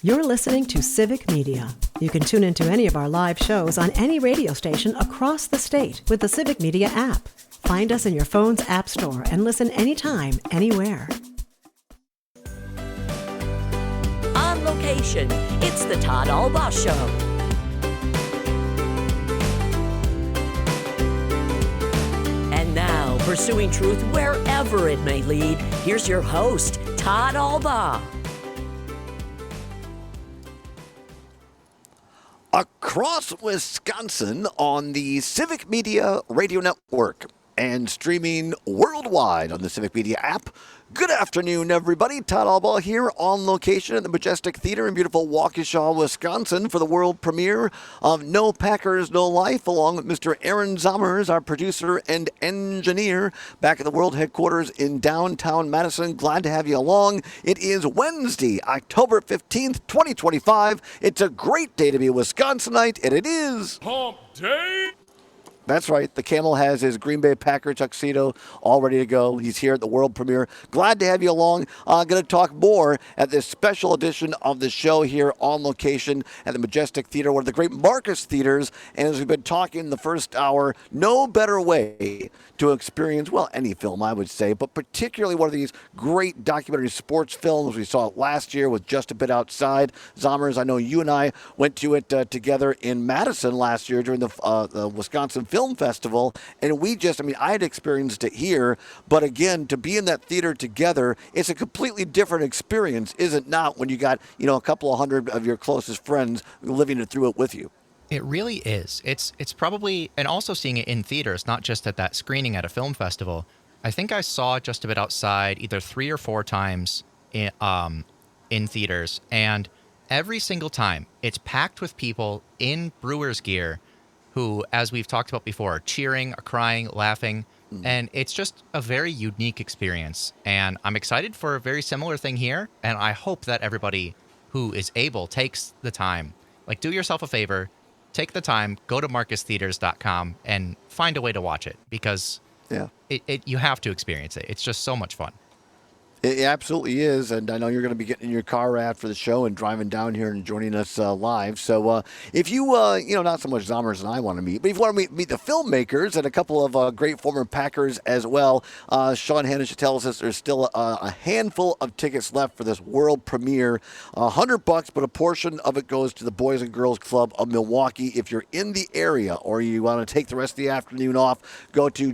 You're listening to Civic Media. You can tune into any of our live shows on any radio station across the state with the Civic Media app. Find us in your phone's app store and listen anytime, anywhere. On location, it's the Todd Alba Show. And now, pursuing truth wherever it may lead, here's your host, Todd Alba. Across Wisconsin on the Civic Media Radio Network and streaming worldwide on the Civic Media app. Good afternoon, everybody. Todd Alba here on location at the Majestic Theater in beautiful Waukesha, Wisconsin for the world premiere of No Packers, No Life, along with Mr. Aaron Zommers, our producer and engineer, back at the world headquarters in downtown Madison. Glad to have you along. It is Wednesday, October 15th, 2025. It's a great day to be a Wisconsinite, and it is Hump Day. That's right. The Camel has his Green Bay Packer tuxedo all ready to go. He's here at the world premiere. Glad to have you along. I'm going to talk more at this special edition of the show here on location at the Majestic Theater, one of the great Marcus theaters. And as we've been talking in the first hour, no better way to experience, well, any film, I would say, but particularly one of these great documentary sports films. We saw it last year with Just a Bit Outside. Zommers, I know you and I went to it together in Madison last year during the Wisconsin Film Festival, and I had experienced it here, but again, to be in that theater together, it's a completely different experience, is it not, when you got, a couple of hundred of your closest friends living it through it with you? It really is. It's probably, and also seeing it in theaters, not just at that screening at a film festival. I think I saw Just a Bit Outside either 3 or 4 times in theaters, and every single time it's packed with people in Brewers gear who, as we've talked about before, are cheering, are crying, laughing, and it's just a very unique experience. And I'm excited for a very similar thing here, and I hope that everybody who is able takes the time. Do yourself a favor, take the time, go to marcustheaters.com and find a way to watch it, because you have to experience it. It's just so much fun. It absolutely is, and I know you're going to be getting in your car after the show and driving down here and joining us live. So if you, not so much Zommers and I want to meet, but if you want to meet the filmmakers and a couple of great former Packers as well, Sean Hanish tells us there's still a handful of tickets left for this world premiere. $100, but a portion of it goes to the Boys and Girls Club of Milwaukee. If you're in the area or you want to take the rest of the afternoon off, go to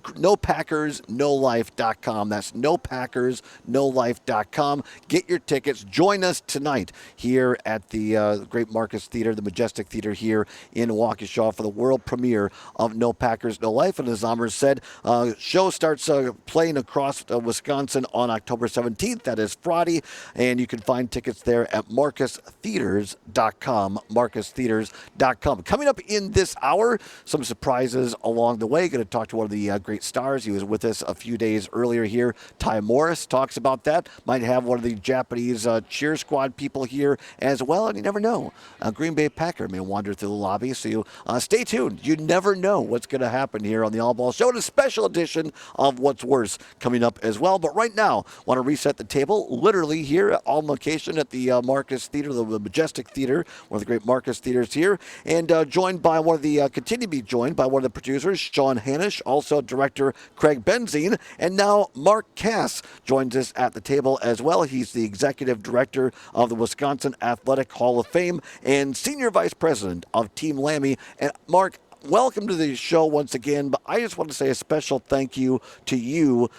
NoPackersNoLife.com. That's NoPackersNoLife.com. Get your tickets. Join us tonight here at the great Marcus Theater, the Majestic Theater here in Waukesha for the world premiere of No Packers, No Life. And as Zommers said, show starts playing across Wisconsin on October 17th. That is Friday. And you can find tickets there at MarcusTheaters.com. MarcusTheaters.com. Coming up in this hour, some surprises along the way. Going to talk to one of the great stars. He was with us a few days earlier here. Ty Morse talks about that. Might have one of the Japanese cheer squad people here as well, and you never know. A Green Bay Packer may wander through the lobby, so you stay tuned. You never know what's going to happen here on the All Ball Show, and a special edition of What's Worse coming up as well. But right now, want to reset the table, literally here on location at the Marcus Theater, the Majestic Theater, one of the great Marcus Theaters here, and continue to be joined by one of the producers, Sean Hanish, also director Craig Benzine, and now Mark Cass joins us at the table as well. He's the executive director of the Wisconsin Athletic Hall of Fame and senior vice president of Team Lammy. And Mark, welcome to the show once again, but I just want to say a special thank you to you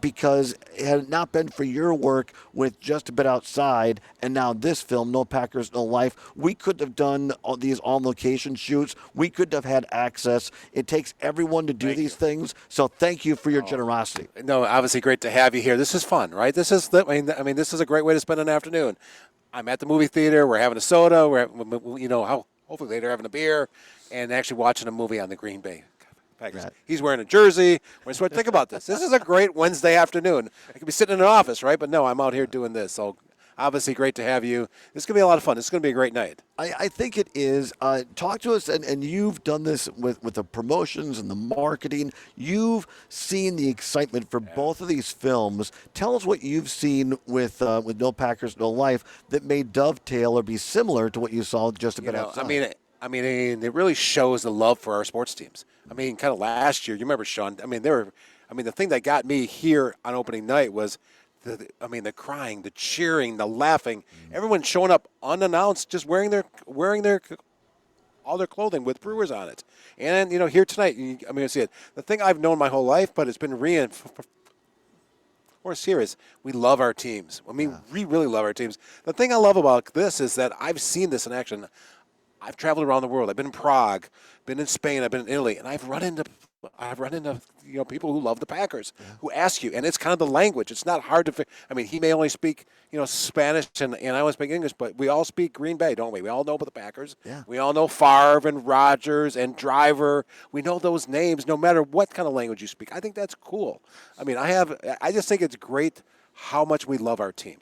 because had it not been for your work with Just a Bit Outside and now this film, No Packers, No Life, we couldn't have done these on-location shoots. We couldn't have had access. It takes everyone to do these things, so thank you for your generosity. No, obviously great to have you here. This is fun, right? This is this is a great way to spend an afternoon. I'm at the movie theater. We're having a soda. Hopefully later having a beer and actually watching a movie on the Green Bay Packers. Right. He's wearing a jersey. Think about this. This is a great Wednesday afternoon. I could be sitting in an office, right? But no, I'm out here doing this. So obviously great to have you. This is going to be a lot of fun. This is going to be a great night. I think it is. Talk to us, and you've done this with the promotions and the marketing. You've seen the excitement for both of these films. Tell us what you've seen with No Packers, No Life that may dovetail or be similar to what you saw just a bit outside. I mean, it really shows the love for our sports teams. I mean, kind of last year, you remember, Sean? I mean, the thing that got me here on opening night was the crying, the cheering, the laughing, everyone showing up unannounced, just wearing their all their clothing with Brewers on it. And here tonight, see it. The thing I've known my whole life, but it's been reinforced here is we love our teams. I mean, we really love our teams. The thing I love about this is that I've seen this in action. I've traveled around the world. I've been in Prague, been in Spain, I've been in Italy, and I've run into people who love the Packers who ask you, and it's kind of the language. It's not hard to. I mean, he may only speak Spanish, and I only speak English, but we all speak Green Bay, don't we? We all know about the Packers. Yeah. We all know Favre and Rodgers and Driver. We know those names, no matter what kind of language you speak. I think that's cool. I mean, I just think it's great how much we love our team.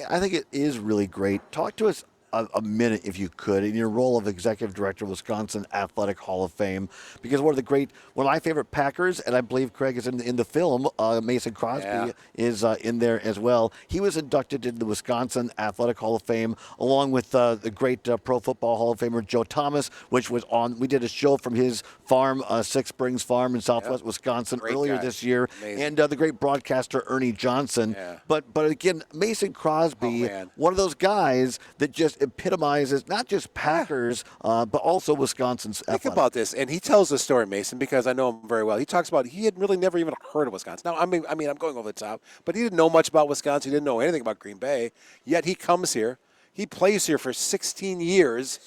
I think it is really great. Talk to us a minute, if you could, in your role of executive director of Wisconsin Athletic Hall of Fame, because one of my favorite Packers, and I believe Craig is in the film, Mason Crosby is in there as well. He was inducted into the Wisconsin Athletic Hall of Fame, along with the great Pro Football Hall of Famer Joe Thomas, which was on. We did a show from his farm, Six Springs Farm in Southwest Wisconsin, Great earlier guy. this year, Amazing. and the great broadcaster Ernie Johnson. Yeah. But again, Mason Crosby, one of those guys that just epitomizes not just Packers, but also Wisconsin's Think athletics. about this, and he tells the story, Mason, because I know him very well. He talks about he had really never even heard of Wisconsin. Now, I mean, I'm going over the top, but he didn't know much about Wisconsin. He didn't know anything about Green Bay. Yet he comes here. He plays here for 16 years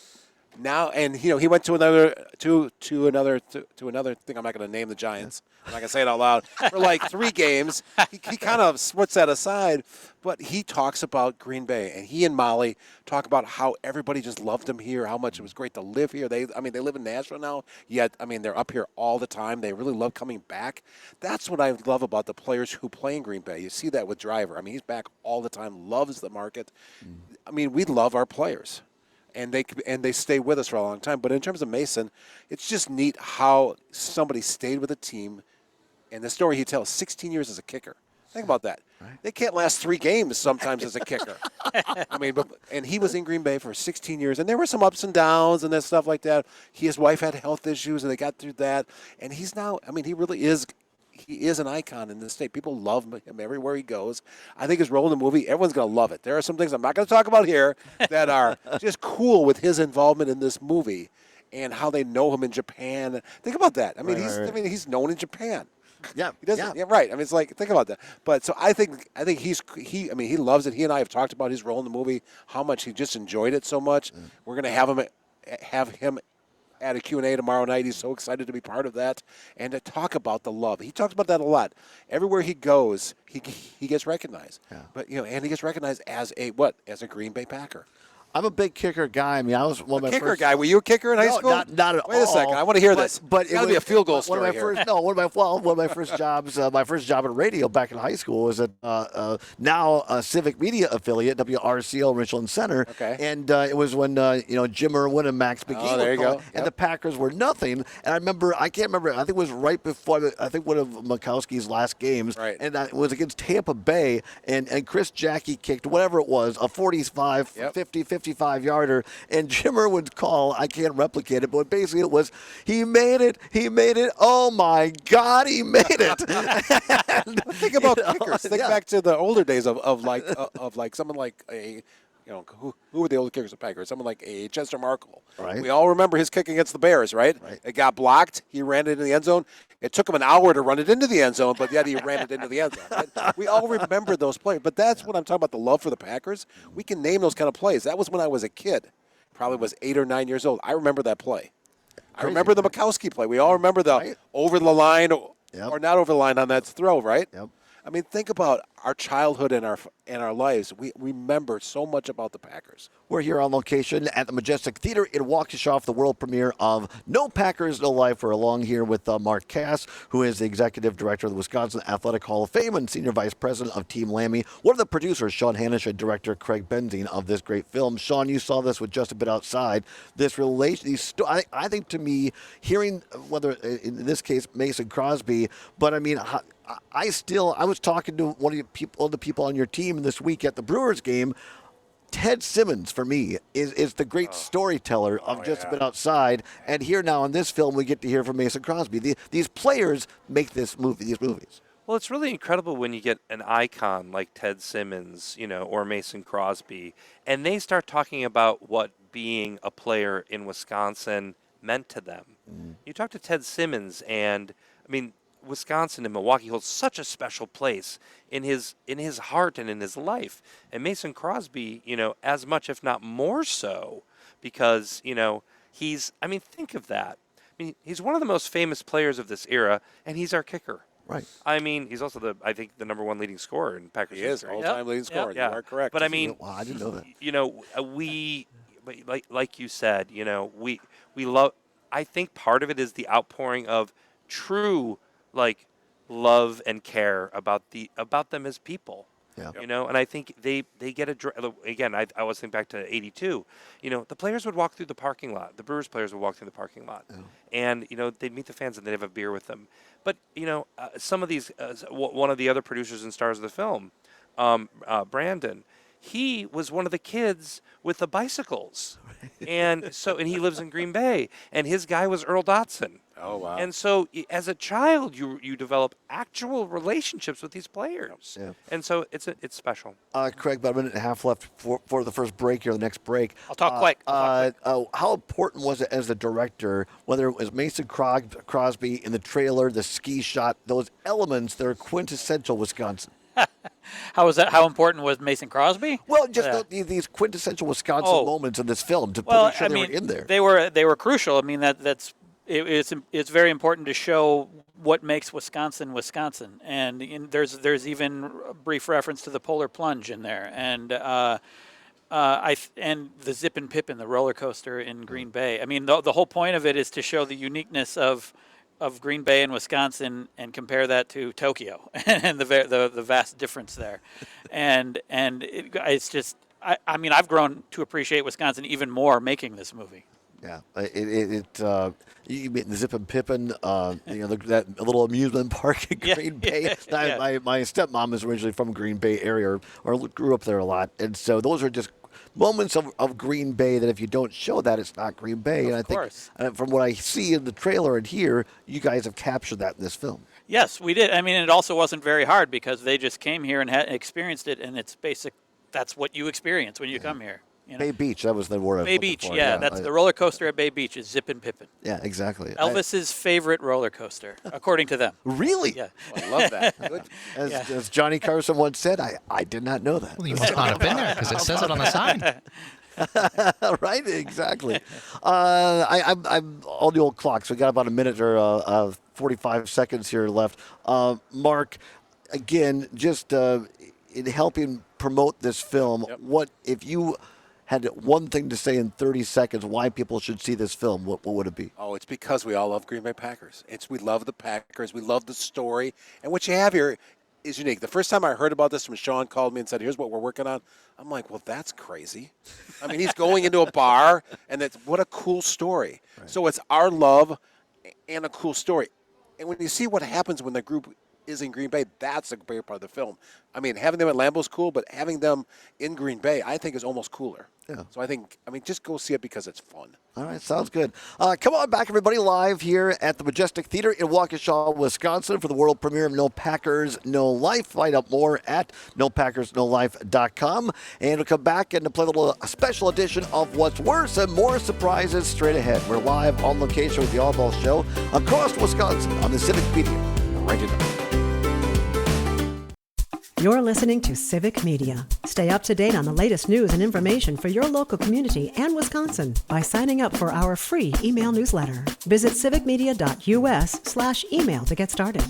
now, and he went to another thing. I'm not going to name the Giants. I'm not going to say it out loud. For like 3 games, he kind of puts that aside. But he talks about Green Bay, and he and Molly talk about how everybody just loved him here, how much it was great to live here. They live in Nashville now, yet, they're up here all the time. They really love coming back. That's what I love about the players who play in Green Bay. You see that with Driver. He's back all the time, loves the market. We love our players. And they stay with us for a long time. But in terms of Mason, it's just neat how somebody stayed with a team. And the story he tells, 16 years as a kicker. Think about that. Right. They can't last 3 games sometimes as a kicker. And he was in Green Bay for 16 years. And there were some ups and downs and that stuff like that. His wife had health issues, and they got through that. And he's now, he really is. He is an icon in this state. People love him everywhere he goes. I think his role in the movie, everyone's going to love it. There are some things I'm not going to talk about here that are just cool with his involvement in this movie and how they know him in Japan. Think about that. He's known in Japan. Yeah, he doesn't. Yeah, right. It's like, think about that. But so I think he loves it. He and I have talked about his role in the movie, how much he just enjoyed it so much. We're going to have him at a Q&A tomorrow night. He's so excited to be part of that and to talk about the love. He talks about that a lot. Everywhere he goes, he gets recognized. Yeah. But and he gets recognized as a Green Bay Packer. I'm a big kicker guy. I was one of my first guy. Were you a kicker in high school? Not at all. Wait a second. I want to hear this. But it's got to be a field goal story here. One of my first jobs. My first job in radio back in high school was at now a Civic Media affiliate, WRCL Richland Center. Okay. And it was when Jim Irwin and Max McGee. Oh, there you go. And the Packers were nothing. And I can't remember. I think it was right before one of Mikowski's last games. Right. And it was against Tampa Bay. And Chris Jackie kicked whatever it was, a 45, 50, 55-yarder. And Jim Irwin's call, I can't replicate it, but basically it was, he made it. Oh, my God, he made it. Think about kickers. Think back to the older days of someone like a, who were the old kickers of Packers? Someone like a Chester Markle. Right. We all remember his kick against the Bears, right? It got blocked. He ran it into the end zone. It took him an hour to run it into the end zone, but yet he ran it into the end zone. Right? We all remember those plays. But that's what I'm talking about, the love for the Packers. We can name those kind of plays. That was when I was a kid. Probably was 8 or 9 years old. I remember that play. I remember the Mikowski play. We all remember the over the line or not over the line on that throw, right? Yep. Think about our childhood and our lives, we remember so much about the Packers. We're here on location at the Majestic Theater in Waukesha for the world premiere of No Packers, No Life. We're along here with Mark Cass, who is the Executive Director of the Wisconsin Athletic Hall of Fame and Senior Vice President of Team Lammy. One of the producers, Sean Hanisch, and Director Craig Benzine of this great film. Sean, you saw this with Just a Bit Outside. This relation, I think to me, hearing whether in this case Mason Crosby, but I mean, I was talking to one of the people on your team this week at the Brewers game. Ted Simmons, for me, is the great storyteller of Just a Bit Outside. And here now in this film, we get to hear from Mason Crosby. These players make these movies. Well, it's really incredible when you get an icon like Ted Simmons, or Mason Crosby, and they start talking about what being a player in Wisconsin meant to them. You talk to Ted Simmons, and I mean, Wisconsin and Milwaukee holds such a special place in his heart and in his life. And Mason Crosby, as much if not more so, because think of that. I mean, he's one of the most famous players of this era, and he's our kicker. Right. I mean, he's also the number one leading scorer in Packers history. He is all-time leading scorer. Yeah. You are correct. But I mean, wow, I didn't know that. We like you said, we love. I think part of it is the outpouring of true love and care about them as people. Yeah. And I think they get again. I always think back to '82. The players would walk through the parking lot. The Brewers players would walk through the parking lot, and they'd meet the fans and they'd have a beer with them. But some of these, one of the other producers and stars of the film, Brandon, he was one of the kids with the bicycles, and he lives in Green Bay, and his guy was Earl Dotson. Oh, wow. And so as a child, you develop actual relationships with these players. Yeah. And so it's special. Craig, about a minute and a half left for the first break here, the next break. I'll talk quick. How important was it as the director, whether it was Mason Crosby in the trailer, the ski shot, those elements that are quintessential Wisconsin? How was that? How important was Mason Crosby? Well, just these quintessential Wisconsin moments in this film to make sure they were in there. They were crucial. I mean, it's very important to show what makes Wisconsin Wisconsin, and there's even a brief reference to the polar plunge in there, and and the Zip and Pippin, the roller coaster in Green Bay. I mean, the whole point of it is to show the uniqueness of Green Bay and Wisconsin and compare that to Tokyo and the vast difference there, and it's just I mean, I've grown to appreciate Wisconsin even more making this movie. Yeah, you mean the Zip and Pippin, that little amusement park in Green Bay. My stepmom is originally from Green Bay area or grew up there a lot, and so those are just moments of Green Bay that if you don't show that, it's not Green Bay. And I think from what I see in the trailer and here, you guys have captured that in this film. Yes, we did. I mean, it also wasn't very hard because they just came here and had experienced it, and it's basic. That's what you experience when you come here. Bay Beach, that was the word. Bay Beach, that's the roller coaster at Bay Beach is Zip and Pippin. Yeah, exactly. Elvis's favorite roller coaster, according to them. Really? Yeah. I love that. As Johnny Carson once said, I did not know that. Well, you must not have been there because it says it on the sign. Right, exactly. I'm on the old clock, so we got about a minute or 45 seconds here left. Mark, again, just in helping promote this film, what if you had one thing to say in 30 seconds why people should see this film, what would it be? Oh, it's because we all love Green Bay Packers. We love the Packers. We love the story. And what you have here is unique. The first time I heard about this when Sean called me and said, here's what we're working on, I'm like, well, that's crazy. I mean, he's going into a bar, and what a cool story. Right. So it's our love and a cool story. And when you see what happens when the group is in Green Bay, that's a great part of the film. I mean, having them at Lambeau's cool, but having them in Green Bay, I think, is almost cooler. Yeah. So just go see it because it's fun. All right, sounds good. Come on back, everybody, live here at the Majestic Theater in Waukesha, Wisconsin for the world premiere of No Packers, No Life. Find out more at NoPackersNoLife.com. And we'll come back and play a little special edition of What's Worse and more surprises straight ahead. We're live on location with the All Ball Show across Wisconsin on the Civic Media. Right now. You're listening to Civic Media. Stay up to date on the latest news and information for your local community and Wisconsin by signing up for our free email newsletter. Visit civicmedia.us/email to get started.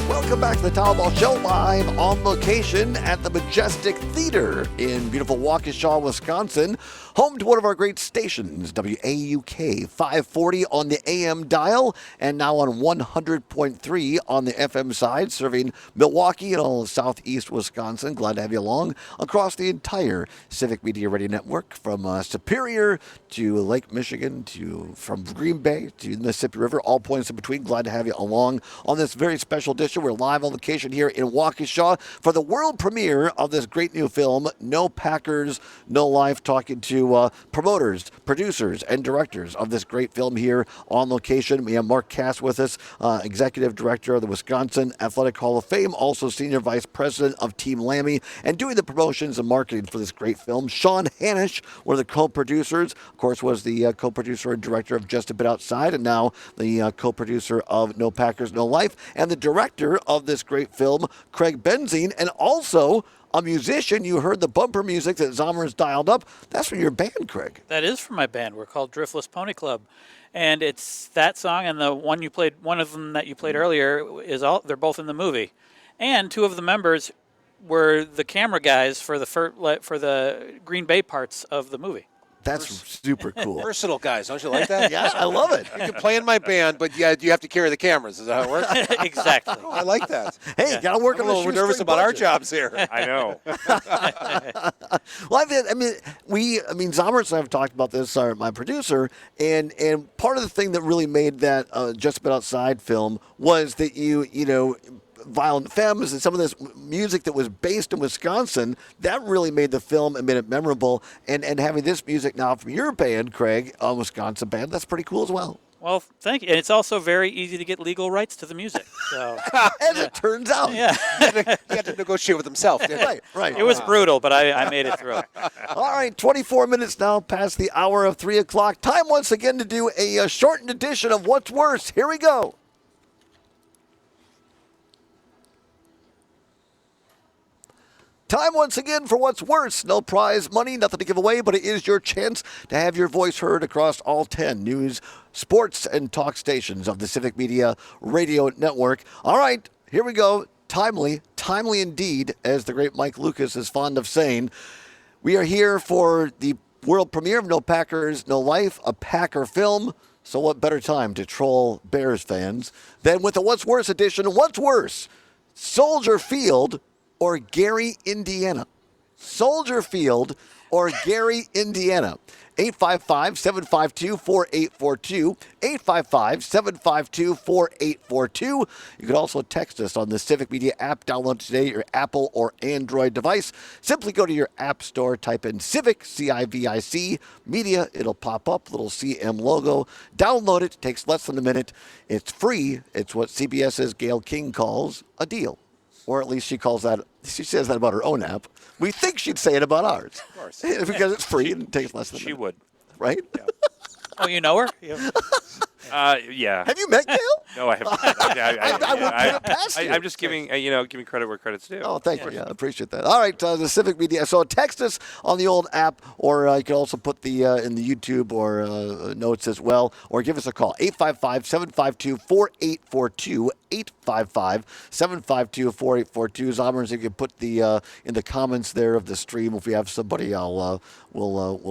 Well, Welcome back to the Todd Ball Show, live on location at the Majestic Theater in beautiful Waukesha, Wisconsin. Home to one of our great stations, WAUK 540 on the AM dial, and now on 100.3 on the FM side, serving Milwaukee and all of southeast Wisconsin. Glad to have you along across the entire Civic Media Radio Network, from Superior to Lake Michigan, to from Green Bay to the Mississippi River, all points in between. Glad to have you along on this very special edition. We're live on location here in Waukesha for the world premiere of this great new film, No Packers, No Life, talking to promoters, producers, and directors of this great film here on location. We have Mark Cass with us, Executive Director of the Wisconsin Athletic Hall of Fame, also Senior Vice President of Team Lammy, and doing the promotions and marketing for this great film. Sean Hanisch, one of the co-producers, of course, was the co-producer and director of Just a Bit Outside, and now the co-producer of No Packers, No Life, and the director of this great film, Craig Benzine, and also a musician. You heard the bumper music that Zomer's dialed up. That's from your band, Craig. That is from my band. We're called Driftless Pony Club. And it's that song and the one you played, one of them that you played earlier, they're both in the movie. And two of the members were the camera guys for the Green Bay parts of the movie. That's super cool. Versatile guys, don't you like that? Yeah, I love it. You can play in my band, but yeah, you have to carry the cameras. Is that how it works? Exactly. Oh, I like that. Hey, got to work I'm on a the little nervous about our jobs here. I know. Well, Zomer and I have talked about this, my producer, and part of the thing that really made that Just About Outside film was that you know, Violent Femmes and some of this music that was based in Wisconsin, that really made the film and made it memorable. And having this music now from your band, Craig, a Wisconsin band, that's pretty cool as well. Well, thank you. And it's also very easy to get legal rights to the music. So, as it turns out. yeah. He had to negotiate with himself, didn't he? Right. It was brutal, but I made it through. All right, 24 minutes now past the hour of 3 o'clock. Time once again to do a shortened edition of What's Worse. Here we go. Time once again for What's Worse. No prize money, nothing to give away, but it is your chance to have your voice heard across all 10 news, sports, and talk stations of the Civic Media Radio Network. All right, here we go. Timely indeed, as the great Mike Lucas is fond of saying. We are here for the world premiere of No Packers, No Life, a Packer film. So what better time to troll Bears fans than with the What's Worse edition? What's worse, Soldier Field or Gary, Indiana? Soldier Field or Gary, Indiana? 855-752-4842, 855-752-4842. You can also text us on the Civic Media app. Download today your Apple or Android device. Simply go to your app store, type in Civic, C-I-V-I-C, Media. It'll pop up, little CM logo. Download it. It takes less than a minute. It's free. It's what CBS's Gayle King calls a deal. Or at least she says that about her own app. We think she'd say it about ours. Of course. Because it's free and it takes less than a minute. She would. Right? Yeah. Oh, you know her? Yeah. Yeah. Have you met Gail? No, I haven't. I wouldn't put it past you. I'm just giving credit where credit's due. Oh, thank you. Yeah, I appreciate that. All right, the Civic Media. So text us on the old app, or you can also put the in the YouTube or notes as well, or give us a call, 855-752-4842, 855-752-4842. Zommers, you can put the in the comments there of the stream. If we have somebody, we'll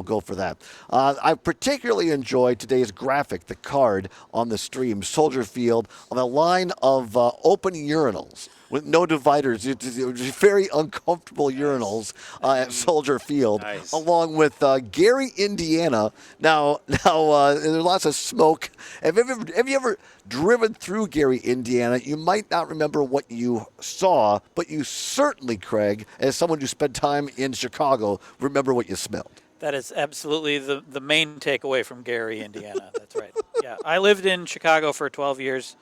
go for that. I particularly enjoyed today's graphic, the card on the stream, Soldier Field, of a line of open urinals with no dividers. It was very uncomfortable urinals at Soldier Field, Nice. along with Gary, Indiana. Now there's lots of smoke. Have you ever driven through Gary, Indiana? You might not remember what you saw, but you certainly, Craig, as someone who spent time in Chicago, remember what you smelled. That is absolutely the main takeaway from Gary, Indiana. That's right. Yeah, I lived in Chicago for 12 years,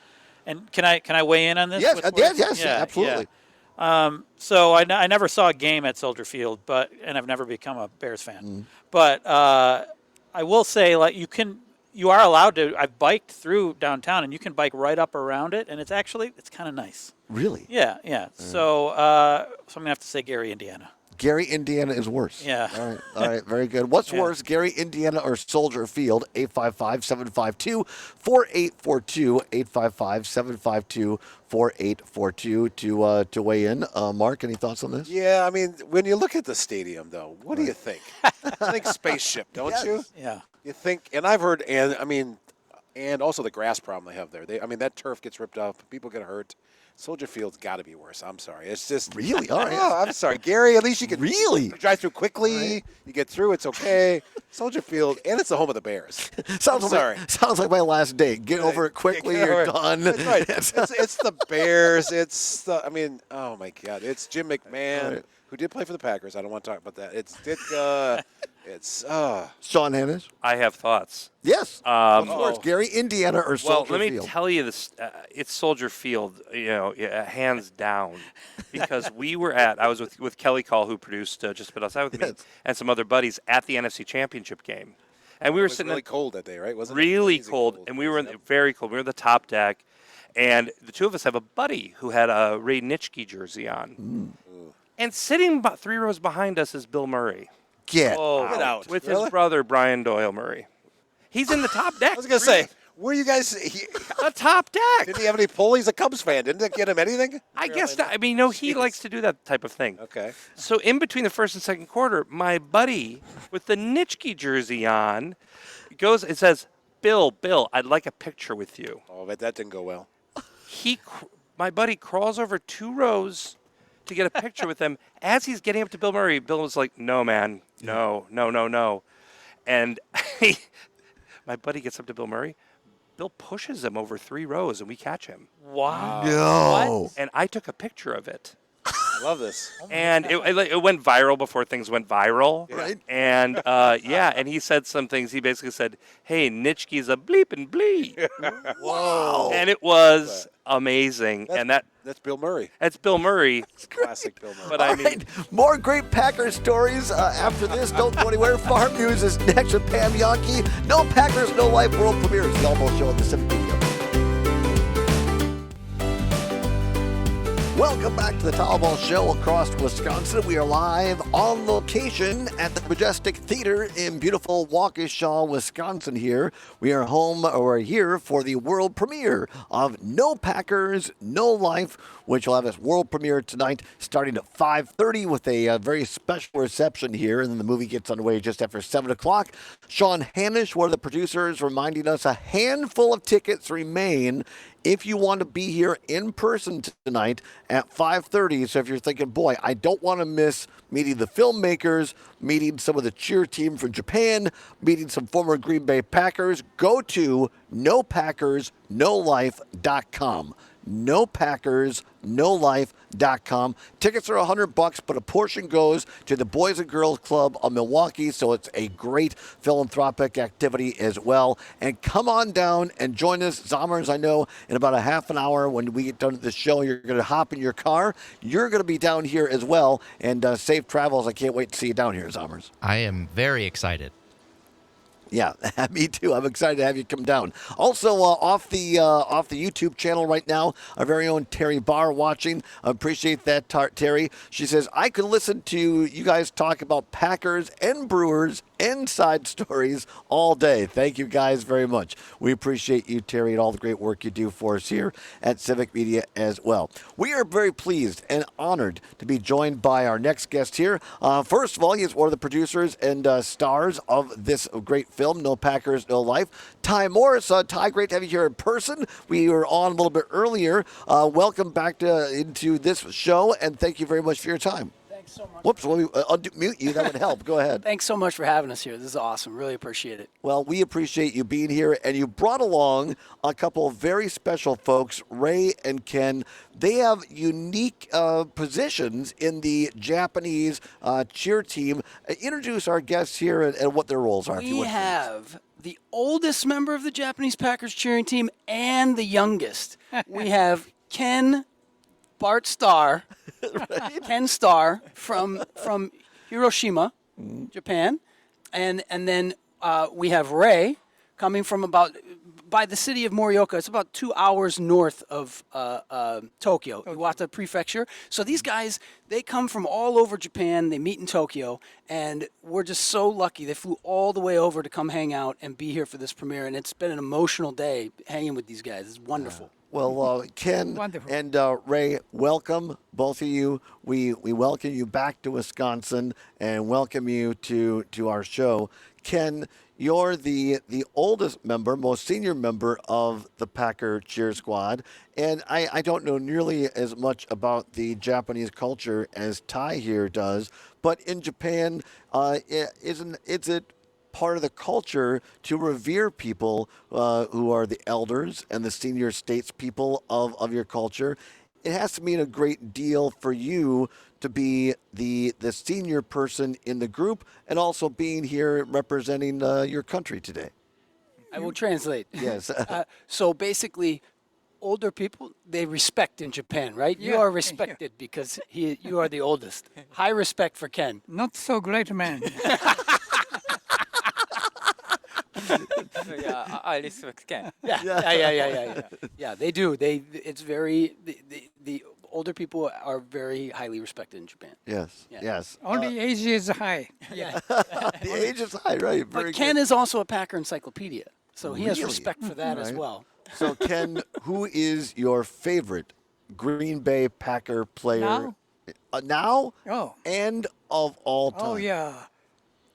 and can I weigh in on this? Yes, What's yes, worse? absolutely. Yeah. So I never saw a game at Soldier Field, and I've never become a Bears fan. But I will say, like, you are allowed to. I've biked through downtown, and you can bike right up around it, and it's kind of nice. Really? Yeah. So I'm gonna have to say Gary, Indiana. Gary, Indiana is worse. Yeah. All right, very good. What's worse, Gary, Indiana, or Soldier Field? 855-752-4842. 855-752-4842 to weigh in. Mark, any thoughts on this? Yeah, I mean, when you look at the stadium, though, what do you think? I think spaceship, don't you? Yeah. You think, and I've heard, and also the grass problem they have there. That turf gets ripped up, people get hurt. Soldier Field's got to be worse. I'm sorry. It's just Really? All right. Oh, I'm sorry, Gary. At least you can Really drive through quickly. You get through. It's okay. Soldier Field, and it's the home of the Bears. Sounds like my last date. Get over it quickly. You're done. That's right. It's the Bears. Oh my God. It's Jim McMahon, who did play for the Packers. I don't want to talk about that. It's Ditka. Sean Hannes. I have thoughts. Yes. Of course. Gary, Indiana, or Soldier Well, let me Field? tell you this. It's Soldier Field, hands down. Because I was with Kelly Call, who produced Just About Outside with me, and some other buddies at the NFC Championship game. And we were sitting really cold that day, right? Wasn't it? Really Crazy cold. And we were very cold. We were in the top deck. And the two of us have a buddy who had a Ray Nitschke jersey on. And sitting about 3 rows behind us is Bill Murray. Get out. With his brother, Brian Doyle Murray. He's in the top deck. I was going to say, were you guys the top deck. Did he have any pull? He's a Cubs fan. Didn't it get him anything? I guess not. He likes to do that type of thing. Okay. So in between the first and second quarter, my buddy with the Nitschke jersey on goes and says, Bill, I'd like a picture with you. Oh, but that didn't go well. My buddy crawls over 2 rows to get a picture with him. As he's getting up to Bill Murray, Bill was like, no, man, no. And my buddy gets up to Bill Murray. Bill pushes him over 3 rows, and we catch him. Wow. No. What? And I took a picture of it. I love this. And it went viral before things went viral. Right. And, and he said some things. He basically said, hey, Nitschke's a bleep and bleep. Wow. And it was amazing. That's Bill Murray. That's Bill Murray. Classic Bill Murray. But All right, more great Packers stories after this. Don't go anywhere. Farm News is next with Pam Yonke. No Packers, No Life world premieres. The Almost Show on the Civic Media. Welcome back to the Todd Show across Wisconsin. We are live on location at the Majestic Theater in beautiful Waukesha, Wisconsin here. We are here for the world premiere of No Packers, No Life, which will have its world premiere tonight starting at 5:30 with a very special reception here, and then the movie gets underway just after 7 o'clock. Sean Hannish, one of the producers, reminding us a handful of tickets remain if you want to be here in person tonight at 5:30. So if you're thinking, boy, I don't want to miss meeting the filmmakers, meeting some of the cheer team from Japan, meeting some former Green Bay Packers, go to NoPackersNoLife.com. NoPackersNoLife.com. Tickets are $100, but a portion goes to the Boys and Girls Club of Milwaukee, so it's a great philanthropic activity as well. And come on down and join us. Zommers, I know in about a half an hour when we get done with the show, you're going to hop in your car. You're going to be down here as well, and safe travels. I can't wait to see you down here, Zommers. I am very excited. Yeah, me too. I'm excited to have you come down. Also, off the YouTube channel right now, our very own Terry Barr watching. I appreciate that, Terry. She says, I could listen to you guys talk about Packers and Brewers and side stories all day. Thank you guys very much. We appreciate you, Terry, and all the great work you do for us here at Civic Media as well. We are very pleased and honored to be joined by our next guest here. First of all, he is one of the producers and stars of this great film, No Packers, No Life. Ty Morse. Ty, great to have you here in person. We were on a little bit earlier. Welcome back into this show, and thank you very much for your time. Thanks so much. Whoops, let me unmute you. That would help. Go ahead. Thanks so much for having us here. This is awesome. Really appreciate it. Well, we appreciate you being here, and you brought along a couple of very special folks, Ray and Ken. They have unique positions in the Japanese cheer team. Introduce our guests here and what their roles are. We have the oldest member of the Japanese Packers cheering team and the youngest. We have Ken Bart Starr, Ken Starr from Hiroshima, Japan, and then we have Ray coming from by the city of Morioka. It's about 2 hours north of Tokyo, Iwata Prefecture. So these guys, they come from all over Japan. They meet in Tokyo, and we're just so lucky. They flew all the way over to come hang out and be here for this premiere, and it's been an emotional day hanging with these guys. It's wonderful. Well, Ken Wonderful. and Ray, welcome, both of you. We welcome you back to Wisconsin and welcome you to our show. Ken, you're the oldest member, most senior member of the Packer cheer squad, and I don't know nearly as much about the Japanese culture as Ty here does, but in Japan, is it part of the culture to revere people who are the elders and the senior statespeople of your culture? It has to mean a great deal for you to be the senior person in the group and also being here representing your country today. I will translate. Yes. So basically, older people, they respect in Japan, right? You Yeah, are yeah. respected because you are the oldest. High respect for Ken. Not so great man. Yeah, I respect Ken. Yeah, they do. It's very the older people are very highly respected in Japan. Yes. Yeah. Yes. Only age is high. Yeah. The age is high, right? Very But Ken good. is also a Packer encyclopedia, so he has Really? respect for that as Right. well. So, Ken, who is your favorite Green Bay Packer player Now? Now Oh. and of all time? Oh, yeah.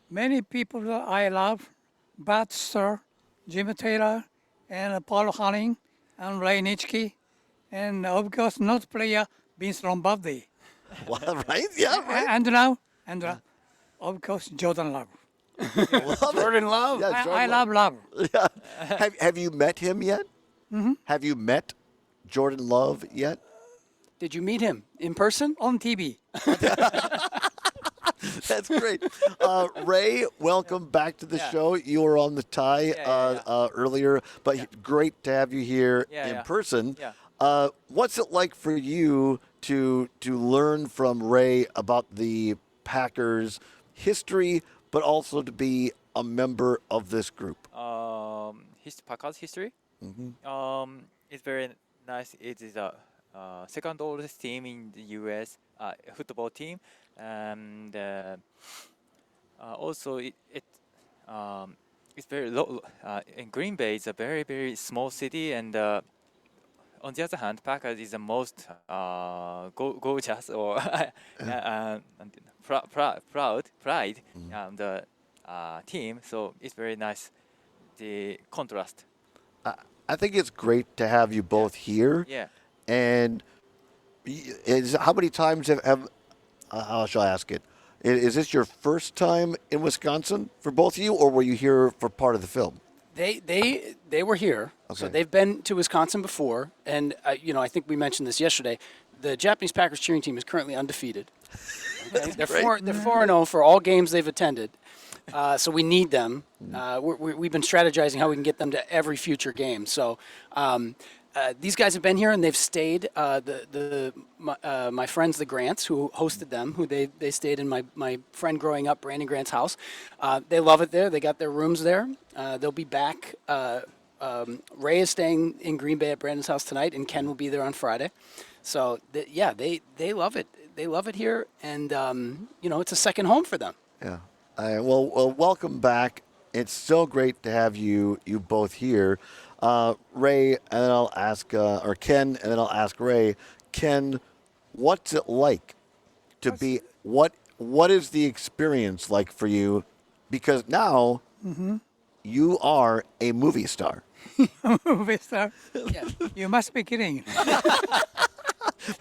Many people that I love, Bart Starr, Jim Taylor, and Paul Hanning, and Ray Nitschke, and of course, not player, Vince Lombardi. Well, right? Yeah, right. And of course, Jordan Love. Jordan Love. Yeah, I Jordan love Love. Yeah. Have you met him yet? Mm-hmm. Have you met Jordan Love yet? Did you meet him in person? On TV. That's great. Ray, welcome back to the show. You were on the Ty earlier, but great to have you here in person. Yeah. What's it like for you to learn from Ray about the Packers' history, but also to be a member of this group? Packers history. It's very nice. It is a second oldest team in the U.S. Football team, and also it's very low. In Green Bay, it's a very very small city, and on the other hand, Packers is the most gorgeous or pride the team. So it's very nice. The contrast. I think it's great to have you both here. Yeah. And how many times have how shall I ask it? Is this your first time in Wisconsin for both of you, or were you here for part of the film? They were here, so Okay. they've been to Wisconsin before, and I think we mentioned this yesterday. The Japanese Packers cheering team is currently undefeated. Okay? They're 4-0 for all games they've attended. So we need them. We've been strategizing how we can get them to every future game. So these guys have been here and they've stayed. My friends, the Grants, who hosted them, who they stayed in my friend growing up, Brandon Grant's house. They love it there. They got their rooms there. They'll be back. Ray is staying in Green Bay at Brandon's house tonight, and Ken will be there on Friday. So they love it. They love it here, and it's a second home for them. Yeah. Well, welcome back. It's so great to have you both here. Ray, and then I'll ask, or Ken, and then I'll ask Ray. Ken, what's it like to be, what is the experience like for you? Because now you are a movie star. Movie star. You must be kidding.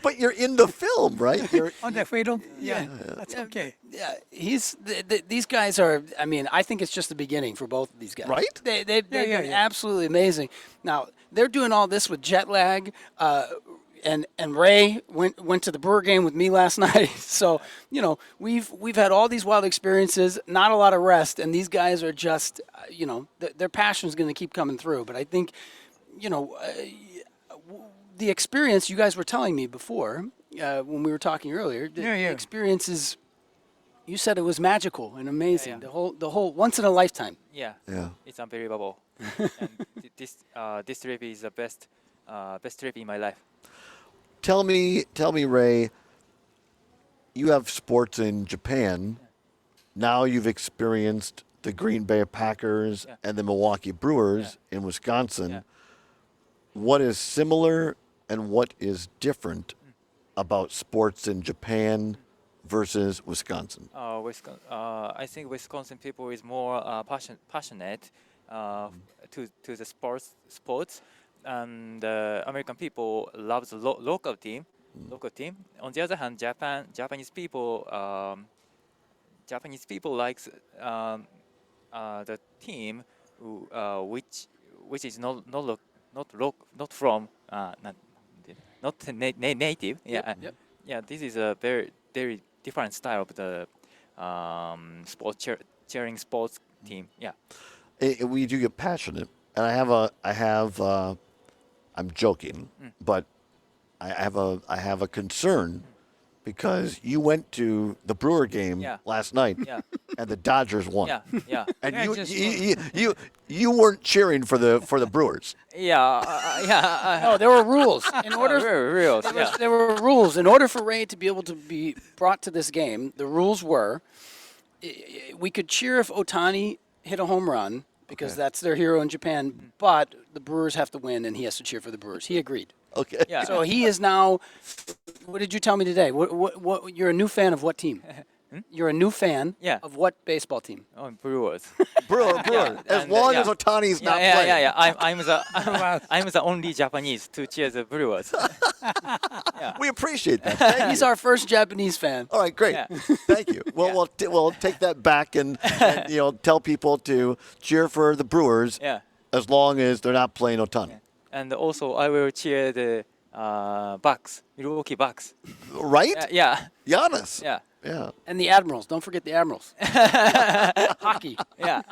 But you're in the film, right? You're, On the field? Yeah, that's okay. Yeah, these guys are. I mean, I think it's just the beginning for both of these guys. Right? They've been absolutely amazing. Now they're doing all this with jet lag. And Ray went to the Brewer game with me last night. So we've had all these wild experiences, not a lot of rest, and these guys are just their passion is going to keep coming through. But I think the experience you guys were telling me before when we were talking earlier, the experience is You said it was magical and amazing. Yeah. The whole once in a lifetime. Yeah. Yeah. It's unbelievable. And this trip is the best trip in my life. Tell me, Ray. You have sports in Japan. Now you've experienced the Green Bay Packers Yeah. and the Milwaukee Brewers in Wisconsin. Yeah. What is similar and what is different about sports in Japan versus Wisconsin? I think Wisconsin people is more passionate to the sports, and American people love the local team. On the other hand, Japanese people likes the team which is not from native. Yeah. Yep. Yeah, this is a very different style of the cheering sports team. Yeah. We do get passionate, and I'm joking, but I have a concern because you went to the Brewer game Yeah. last night, Yeah. and the Dodgers won. Yeah. And Yeah, you weren't cheering for the Brewers. Yeah. No, there were rules. In order, Very real. there were rules. In order for Ray to be able to be brought to this game, the rules were we could cheer if Otani hit a home run because Okay. that's their hero in Japan, but the Brewers have to win and he has to cheer for the Brewers. He agreed. Okay. Yeah. So he is now. What did you tell me today? What you're a new fan of what team? You're a new fan Yeah. of what baseball team? Oh, Brewers. Brewer. As and, long yeah. as Otani's not Yeah. playing. I'm the only Japanese to cheer the Brewers. We appreciate that. Thank He's you. our first Japanese fan. All right, great. Yeah. Thank you. Well, we'll take that back and tell people to cheer for the Brewers Yeah. as long as they're not playing Otani. And also, I will cheer the Bucks, Milwaukee Bucks. Right? Yeah. Giannis. Yeah. Yeah. And the Admirals. Don't forget the Admirals. Hockey. Yeah.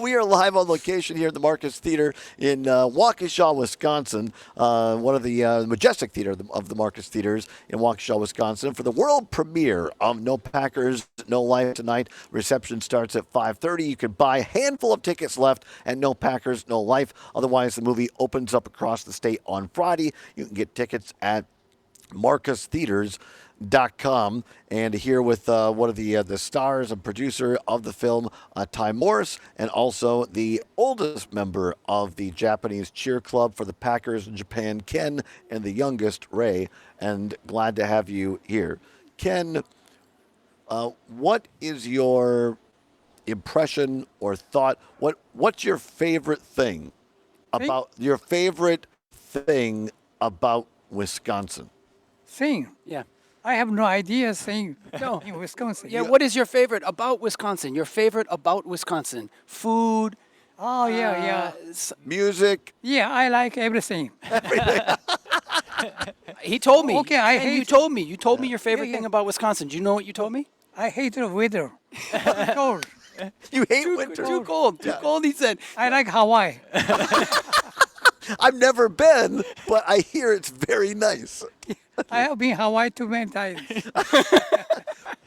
We are live on location here at the Marcus Theater in Waukesha, Wisconsin, one of the majestic theater of the Marcus Theaters in Waukesha, Wisconsin, for the world premiere of No Packers, No Life tonight. Reception starts at 5:30. You can buy a handful of tickets left at No Packers, No Life. Otherwise, the movie opens up across the state on Friday. You can get tickets at marcustheaters.com. And here with one of the stars and producer of the film, Ty Morse, and also the oldest member of the Japanese cheer club for the Packers in Japan, Ken, and the youngest, Ray. And glad to have you here. Ken, what is your impression or thought? What's your favorite thing about Wisconsin? Thing. Yeah. I have no idea thing No. in Wisconsin. Yeah. What is your favorite about Wisconsin? Your favorite about Wisconsin? Food. Oh, yeah. Music. Yeah, I like everything. He told me. Okay, I and you hate- told me. You told me your favorite Yeah. thing about Wisconsin. Do you know what you told me? I hate the weather. Cold. You hate winter. Too cold. Too cold. He said. I like Hawaii. I've never been, but I hear it's very nice. I have been Hawaii too many times.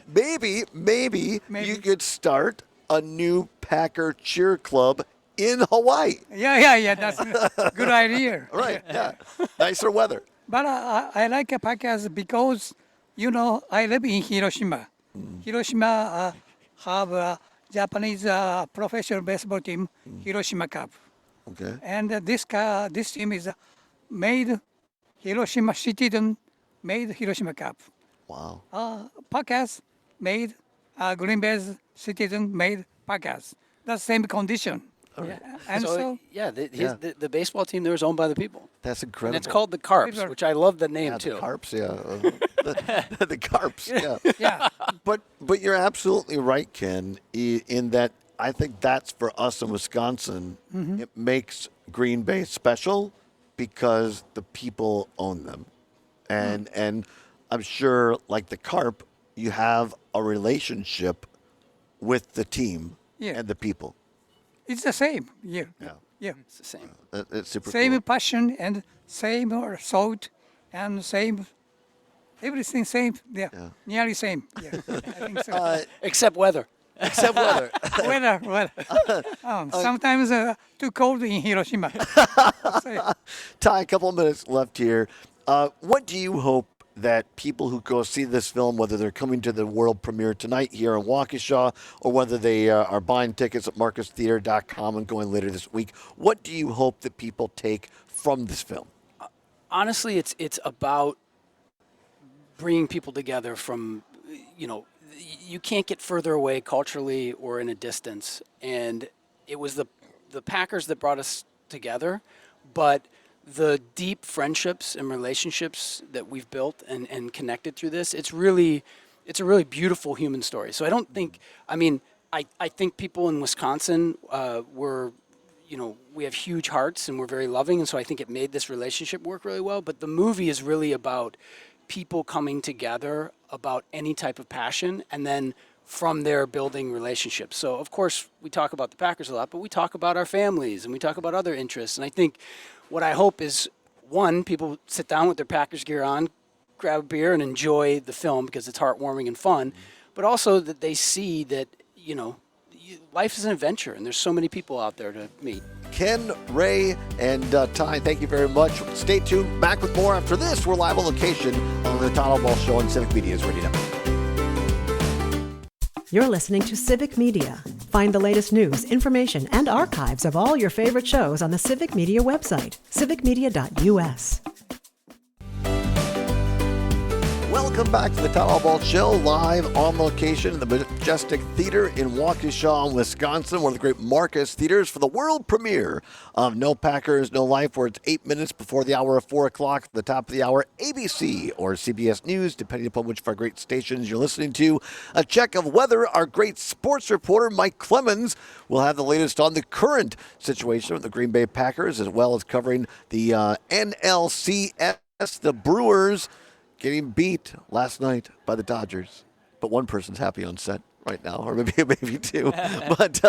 Maybe you could start a new Packer cheer club in Hawaii. Yeah. That's a good idea. Right, yeah. Nicer weather. But I like Packers because, I live in Hiroshima. Hiroshima have a Japanese professional baseball team, Hiroshima Cup. Okay. And this team is made Hiroshima Citizen, made Hiroshima Cup. Wow. Packers made Green Bay's Citizen, made Packers. That's same condition. Yeah. And so The baseball team there is owned by the people. That's incredible. And it's called the Carps, which I love the name the too. Carps, yeah. The Carps, yeah. yeah. But you're absolutely right, Ken, in that I think that's for us in Wisconsin. It makes Green Bay special because the people own them. And I'm sure, like the Carp, you have a relationship with the team Yeah. and the people. It's the same. Yeah. It's the same. It's super Same cool. passion and same salt and same everything same. Yeah, nearly same. Yeah, I think so. Except weather. Except weather. weather. Sometimes too cold in Hiroshima. Ty, a couple of minutes left here. What do you hope that people who go see this film, whether they're coming to the world premiere tonight here in Waukesha or whether they are buying tickets at marcustheater.com and going later this week, what do you hope that people take from this film? Honestly, it's about bringing people together from, you can't get further away culturally or in a distance. And it was the Packers that brought us together, but the deep friendships and relationships that we've built and connected through this, it's a really beautiful human story. So I don't think, I think people in Wisconsin we have huge hearts and we're very loving. And so I think it made this relationship work really well. But the movie is really about people coming together about any type of passion and then from there building relationships. So of course we talk about the Packers a lot, but we talk about our families and we talk about other interests. And I think what I hope is, one, people sit down with their Packers gear on, grab a beer and enjoy the film because it's heartwarming and fun, but also that they see that, life is an adventure and there's so many people out there to meet. Ken, Ray, and Ty, thank you very much. Stay tuned. Back with more after this. We're live on location on the Todd Ball Show on Civic Media's Radio Network. You're listening to Civic Media. Find the latest news, information, and archives of all your favorite shows on the Civic Media website, civicmedia.us. Welcome back to the Todd Ball Show, live on location in the Majestic Theater in Waukesha, Wisconsin, one of the great Marcus theaters for the world premiere of No Packers, No Life, where it's 8 minutes before the hour of 4 o'clock, at the top of the hour, ABC or CBS News, depending upon which of our great stations you're listening to. A check of weather, our great sports reporter, Mike Clemens, will have the latest on the current situation with the Green Bay Packers, as well as covering the NLCS, the Brewers, getting beat last night by the Dodgers. But one person's happy on set right now, or maybe two. But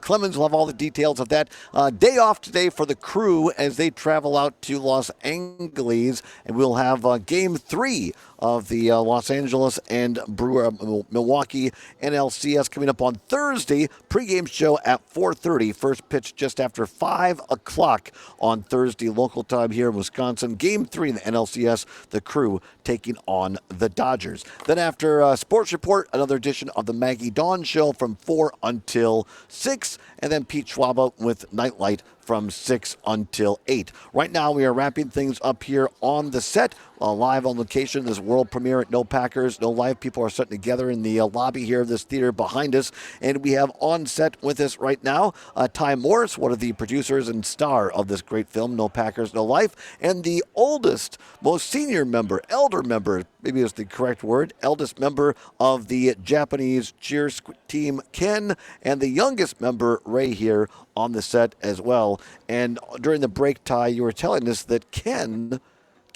Clemens will have all the details of that. Day off today for the crew as they travel out to Los Angeles, and we'll have Game 3 of the Los Angeles and Milwaukee NLCS coming up on Thursday. Pre-game show at 4:30. First pitch just after 5 o'clock on Thursday local time here in Wisconsin. Game 3 in the NLCS, the crew taking on the Dodgers. Then after Sports Report, another edition of the Maggie Dawn Show from 4 until 6. And then Pete Schwaba with Nightlight from 6 until 8. Right now, we are wrapping things up here on the set, live on location. This world premiere at No Packers, No Life. People are sitting together in the lobby here of this theater behind us. And we have on set with us right now Ty Morse, one of the producers and star of this great film, No Packers, No Life, and the oldest, most senior member, elder member, maybe is the correct word, eldest member of the Japanese cheer team, Ken, and the youngest member, Ray, here on the set as well. And during the break, Ty, you were telling us that Ken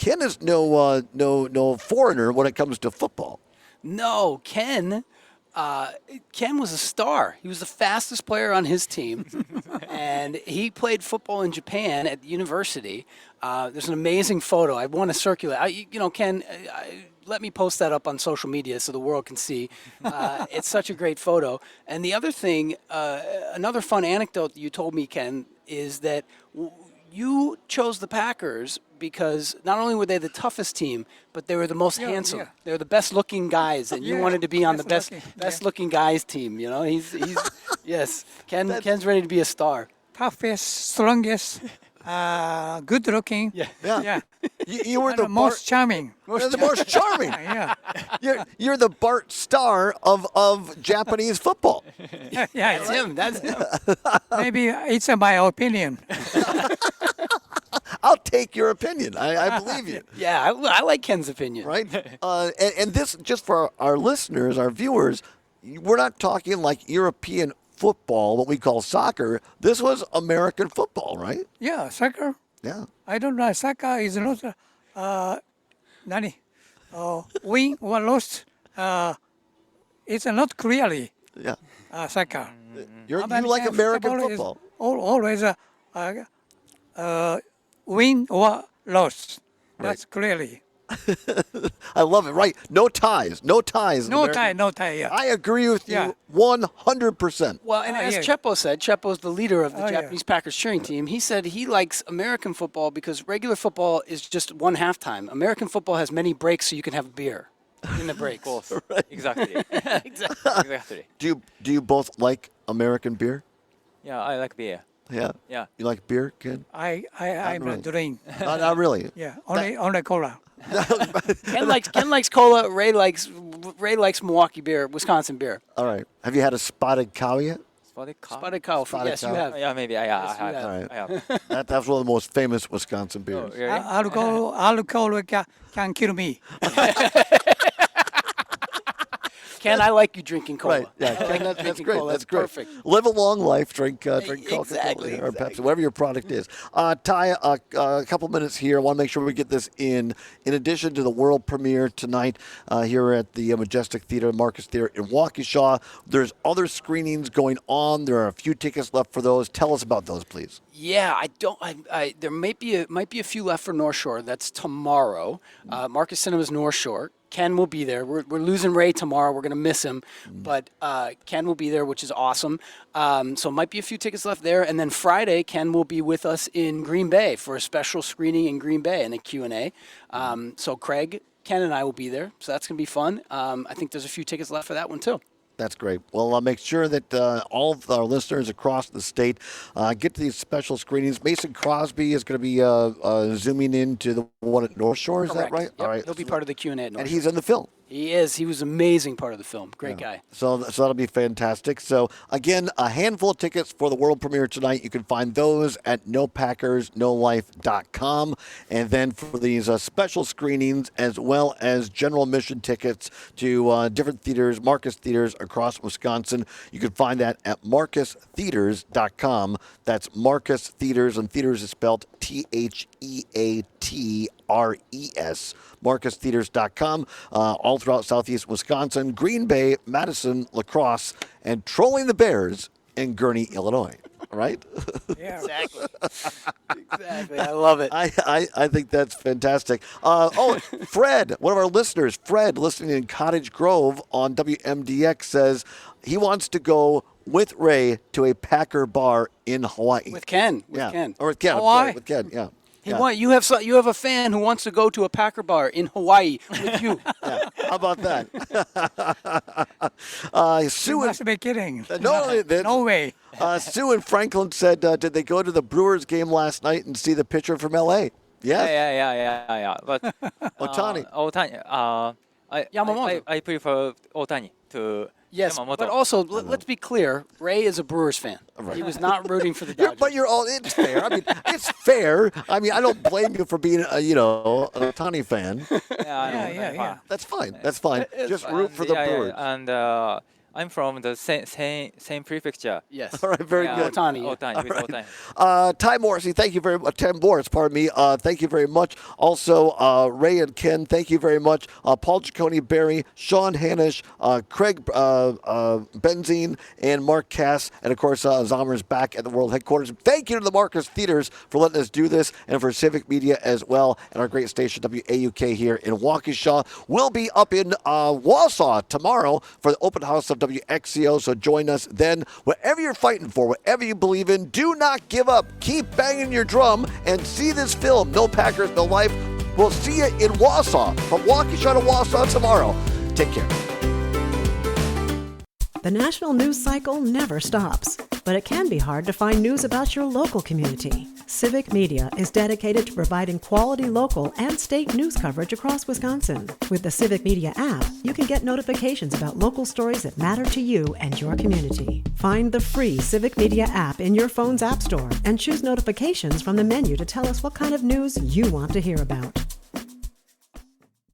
is no foreigner when it comes to football. No, Ken was a star. He was the fastest player on his team, and he played football in Japan at the university. There's an amazing photo. I want to circulate. Ken, let me post that up on social media so the world can see. It's such a great photo. And the other thing, another fun anecdote that you told me, Ken, is that you chose the Packers because not only were they the toughest team, but they were the most handsome. Yeah. They were the best-looking guys, and you wanted to be on the best-looking guys team. He's yes. Ken's ready to be a star. Toughest, strongest, good-looking. Yeah. You were the most charming. The most charming. Yeah. You're the Bart Starr of Japanese football. Yeah, that's him. That's him. Maybe it's my opinion. I'll take your opinion. I believe you. Yeah, I like Ken's opinion. Right? And this, just for our listeners, our viewers, we're not talking like European football, what we call soccer. This was American football, right? Yeah, soccer. Yeah. I don't know. Soccer is not win or lost. It's not clearly soccer. You like American football. Always win or loss. That's clearly. I love it. Right. No ties. No ties. in No American- tie, no tie. Yeah. I agree with Yeah. you 100%. Well, and as yeah. Chepo said, Chepo's the leader of the Oh, yeah. Japanese Packers cheering team. He said he likes American football because regular football is just one halftime. American football has many breaks, so you can have beer in the breaks. Of course. Exactly. Exactly. Do you both like American beer? Yeah, I like beer. Yeah. Yeah. You like beer, kid? I'm really. not drink. Not really. Yeah, only cola. Ken likes cola. Ray likes Milwaukee beer, Wisconsin beer. All right. Have you had a spotted cow yet? Spotted cow? Spotted cow. Spotted Yes, cow. you have. Yeah, maybe. I have. you have. All right. I have. That's one of the most famous Wisconsin beers. Oh, really? Alcohol can kill me. Ken, I like you drinking cola. Right. Yeah. I like you That's drinking great. cola. That's great. Perfect. Live a long life. Drink Coca-Cola Exactly, or Pepsi, whatever your product is. Ty, a couple minutes here. I want to make sure we get this in. In addition to the world premiere tonight here at the Majestic Theater, Marcus Theater in Waukesha, there's other screenings going on. There are a few tickets left for those. Tell us about those, please. Yeah, I don't. There might be a few left for North Shore. That's tomorrow. Marcus Cinema's North Shore. Ken will be there. We're losing Ray tomorrow. We're gonna miss him, but Ken will be there, which is awesome. So might be a few tickets left there. And then Friday, Ken will be with us in Green Bay for a special screening in Green Bay and a Q&A. So Craig, Ken, and I will be there. So that's gonna be fun. I think there's a few tickets left for that one too. That's great. Well, I'll make sure that all of our listeners across the state get to these special screenings. Mason Crosby is going to be zooming into the one at North Shore. Is Correct. that right? Yep. All right. He'll be part of the Q&A at North And Shore. he's in the film. He is. He was an amazing part of the film. Great guy. So that'll be fantastic. So, again, a handful of tickets for the world premiere tonight. You can find those at nopackersnolife.com. And then for these special screenings, as well as general admission tickets to different theaters, Marcus Theaters across Wisconsin, you can find that at marcustheaters.com. That's Marcus Theaters, and theaters is spelled THEATRES. MarcusTheaters.com, all throughout southeast Wisconsin, Green Bay, Madison, La Crosse, and trolling the Bears in Gurnee, Illinois. Right? Yeah. Exactly. Exactly. I love it. I think that's fantastic. Fred, one of our listeners, Fred, listening in Cottage Grove on WMDX, says he wants to go with Ray to a Packer bar in Hawaii. With Ken. yeah. Ken. Or with Ken. Hawaii? With Ken, yeah. You have a fan who wants to go to a Packer bar in Hawaii with you. Yeah. How about that? You Sue and, must be kidding. no way. Sue and Franklin said, did they go to the Brewers game last night and see the pitcher from L.A.? Yes. Yeah. But Ohtani. Yamamoto. I prefer Ohtani to Yes, Yamamoto. but also let's be clear. Ray is a Brewers fan. Right. He was not rooting for the Dodgers. But it's fair. I mean, it's fair. I mean, I don't blame you for being, an Ohtani fan. Yeah. That's fine. That's fine. Just root for the Brewers. And I'm from the same prefecture. Yes. All right, very good. Ohtani. Ohtani, with Ohtani. Ty Morse, thank you very much. Tim Morse, pardon me. Thank you very much. Also, Ray and Ken, thank you very much. Paul Ciccone Berry, Sean Hanish, Craig Benzine, and Mark Cass, and of course, Zomer's back at the World Headquarters. Thank you to the Marcus Theaters for letting us do this, and for Civic Media as well, and our great station WAUK here in Waukesha. We'll be up in Wausau tomorrow for the open house of WXCO, so join us then. Whatever you're fighting for, whatever you believe in, do not give up. Keep banging your drum and see this film, No Packers, No Life. We'll see you in Wausau, from Waukesha to Wausau tomorrow. Take care. The national news cycle never stops, but it can be hard to find news about your local community. Civic Media is dedicated to providing quality local and state news coverage across Wisconsin. With the Civic Media app, you can get notifications about local stories that matter to you and your community. Find the free Civic Media app in your phone's app store and choose notifications from the menu to tell us what kind of news you want to hear about.